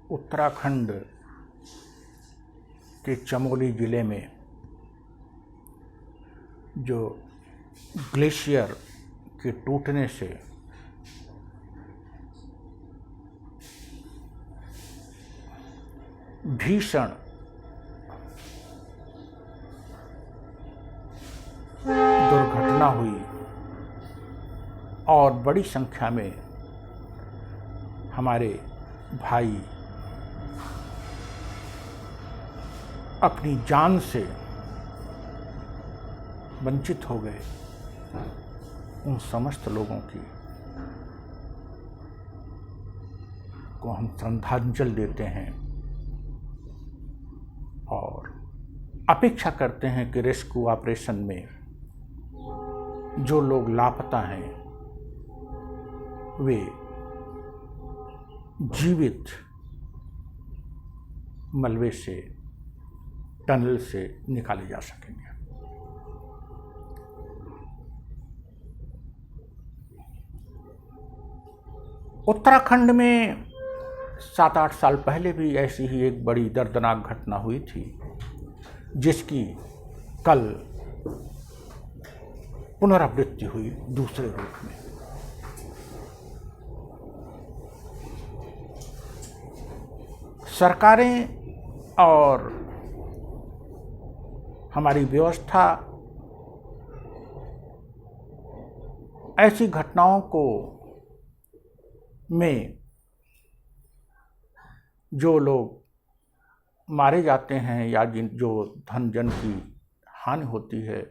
उत्तराखंड के चमोली जिले में जो ग्लेशियर के टूटने से भीषण दुर्घटना हुई और बड़ी संख्या में हमारे भाई अपनी जान से वंचित हो गए, उन समस्त लोगों को हम श्रद्धांजलि देते हैं और अपेक्षा करते हैं कि रेस्क्यू ऑपरेशन में जो लोग लापता हैं वे जीवित मलबे से, टनल से निकाले जा सकेंगे। उत्तराखंड में 7-8 साल पहले भी ऐसी ही एक बड़ी दर्दनाक घटना हुई थी, जिसकी कल पुनरावृत्ति हुई दूसरे रूप में। सरकारें और हमारी व्यवस्था ऐसी घटनाओं को में जो लोग मारे जाते हैं या जो धन जन की हानि होती है,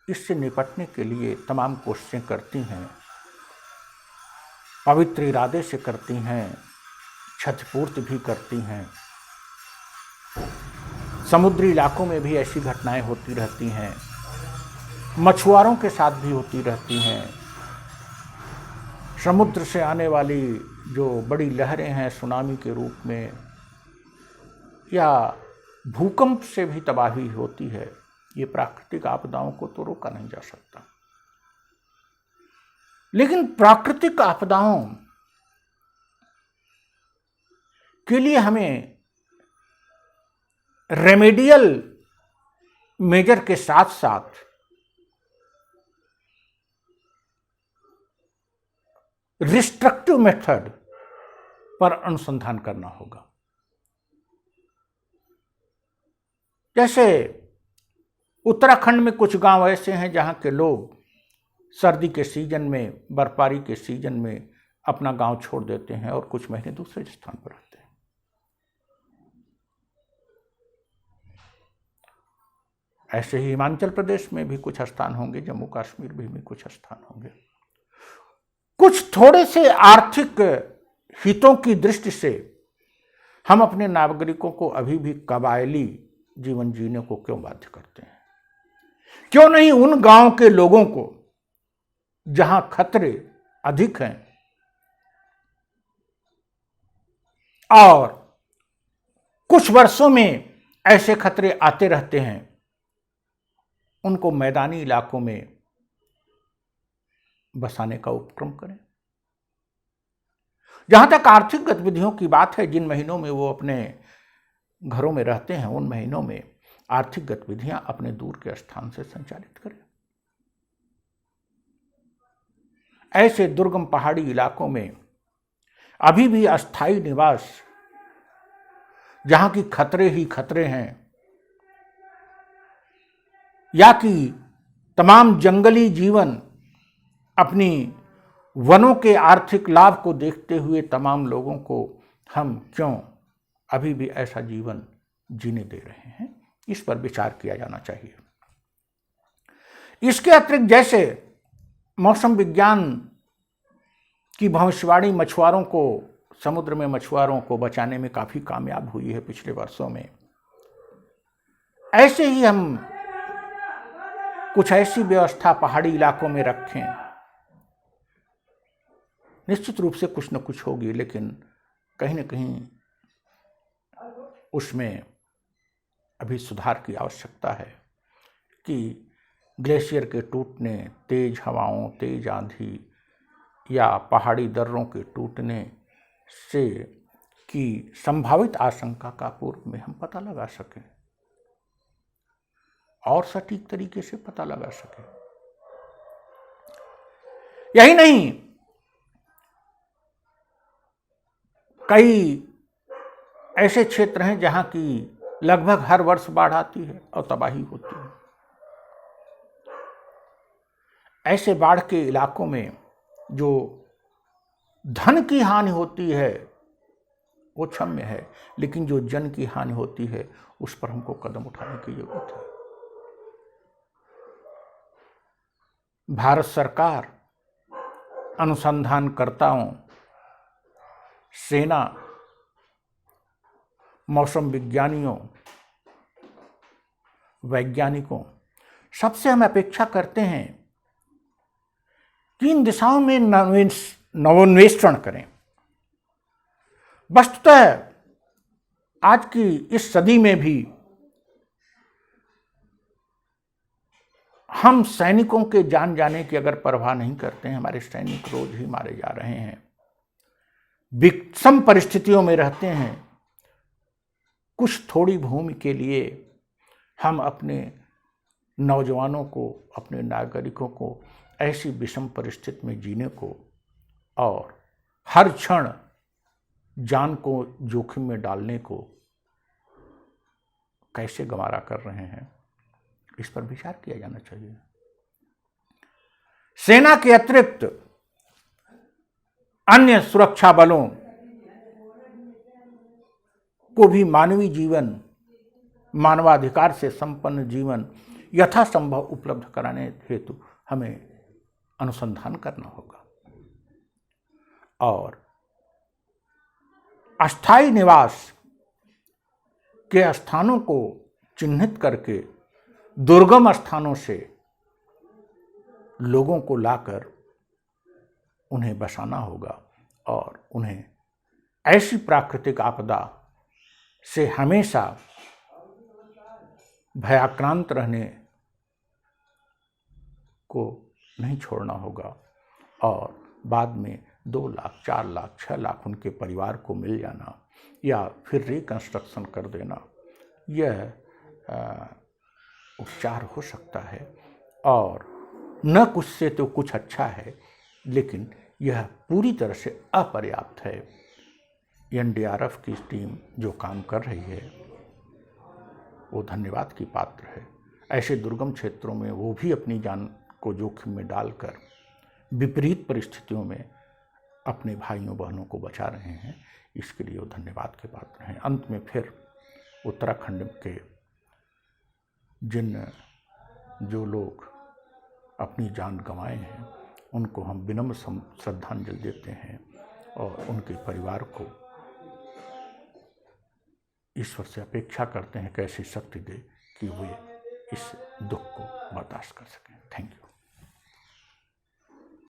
इससे निपटने के लिए तमाम कोशिशें करती हैं, पवित्र इरादे से करती हैं, क्षतिपूर्ति भी करती हैं। समुद्री इलाकों में भी ऐसी घटनाएं होती रहती हैं, मछुआरों के साथ भी होती रहती हैं। समुद्र से आने वाली जो बड़ी लहरें हैं सुनामी के रूप में, या भूकंप से भी तबाही होती है। ये प्राकृतिक आपदाओं को तो रोका नहीं जा सकता, लेकिन प्राकृतिक आपदाओं के लिए हमें रेमेडियल मेजर के साथ साथ रिस्ट्रक्टिव मेथड पर अनुसंधान करना होगा। जैसे उत्तराखंड में कुछ गांव ऐसे हैं जहां के लोग सर्दी के सीजन में, बर्फबारी के सीजन में अपना गांव छोड़ देते हैं और कुछ महीने दूसरे स्थान पर रहते हैं। ऐसे ही हिमाचल प्रदेश में भी कुछ स्थान होंगे, जम्मू कश्मीर में कुछ स्थान होंगे। कुछ थोड़े से आर्थिक हितों की दृष्टि से हम अपने नागरिकों को अभी भी कबायली जीवन जीने को क्यों बाध्य करते हैं? क्यों नहीं उन गांव के लोगों को जहां खतरे अधिक हैं और कुछ वर्षों में ऐसे खतरे आते रहते हैं, उनको मैदानी इलाकों में बसाने का उपक्रम करें। जहां तक आर्थिक गतिविधियों की बात है, जिन महीनों में वो अपने घरों में रहते हैं, उन महीनों में आर्थिक गतिविधियां अपने दूर के स्थान से संचालित करें। ऐसे दुर्गम पहाड़ी इलाकों में अभी भी अस्थायी निवास, जहां की खतरे ही खतरे हैं, या कि तमाम जंगली जीवन अपनी वनों के आर्थिक लाभ को देखते हुए तमाम लोगों को हम क्यों अभी भी ऐसा जीवन जीने दे रहे हैं, इस पर विचार किया जाना चाहिए। इसके अतिरिक्त जैसे मौसम विज्ञान की भविष्यवाणी मछुआरों को, समुद्र में मछुआरों को बचाने में काफी कामयाब हुई है पिछले वर्षों में, ऐसे ही हम कुछ ऐसी व्यवस्था पहाड़ी इलाकों में रखें। निश्चित रूप से कुछ न कुछ होगी, लेकिन कहीं न कहीं उसमें अभी सुधार की आवश्यकता है कि ग्लेशियर के टूटने, तेज हवाओं, तेज आंधी या पहाड़ी दर्रों के टूटने से की संभावित आशंका का पूर्व में हम पता लगा सकें और सटीक तरीके से पता लगा सकें। यही नहीं, कई ऐसे क्षेत्र हैं जहां की लगभग हर वर्ष बाढ़ आती है और तबाही होती है। ऐसे बाढ़ के इलाकों में जो धन की हानि होती है वो क्षम्य है, लेकिन जो जन की हानि होती है उस पर हमको कदम उठाने की जरूरत है। भारत सरकार अनुसंधानकर्ताओं, सेना, मौसम विज्ञानियों, वैज्ञानिकों, सबसे हम अपेक्षा करते हैं कि इन दिशाओं में नवोन्वेषण करें। वस्तुतः आज की इस सदी में भी हम सैनिकों के जान जाने की अगर परवाह नहीं करते हैं, हमारे सैनिक रोज ही मारे जा रहे हैं, विषम परिस्थितियों में रहते हैं। कुछ थोड़ी भूमि के लिए हम अपने नौजवानों को, अपने नागरिकों को ऐसी विषम परिस्थिति में जीने को और हर क्षण जान को जोखिम में डालने को कैसे गंवारा कर रहे हैं, इस पर विचार किया जाना चाहिए। सेना के अतिरिक्त अन्य सुरक्षा बलों को भी मानवीय जीवन, मानवाधिकार से संपन्न जीवन यथासंभव उपलब्ध कराने हेतु हमें अनुसंधान करना होगा और अस्थायी निवास के स्थानों को चिन्हित करके दुर्गम स्थानों से लोगों को लाकर उन्हें बसाना होगा और उन्हें ऐसी प्राकृतिक आपदा से हमेशा भयाक्रांत रहने को नहीं छोड़ना होगा और बाद में 2 लाख, 4 लाख, 6 लाख उनके परिवार को मिल जाना या फिर रिकंस्ट्रक्शन कर देना, यह उपचार हो सकता है और न कुछ से तो कुछ अच्छा है, लेकिन यह पूरी तरह से अपर्याप्त है। एनडीआरएफ की टीम जो काम कर रही है वो धन्यवाद की पात्र है। ऐसे दुर्गम क्षेत्रों में वो भी अपनी जान को जोखिम में डालकर विपरीत परिस्थितियों में अपने भाइयों बहनों को बचा रहे हैं, इसके लिए वो धन्यवाद के पात्र हैं। अंत में फिर उत्तराखंड के जो लोग अपनी जान गंवाए हैं उनको हम विनम्र श्रद्धांजलि देते हैं और उनके परिवार को ईश्वर से अपेक्षा करते हैं कि ऐसी शक्ति दे कि वे इस दुख को बर्दाश्त कर सकें। Thank you.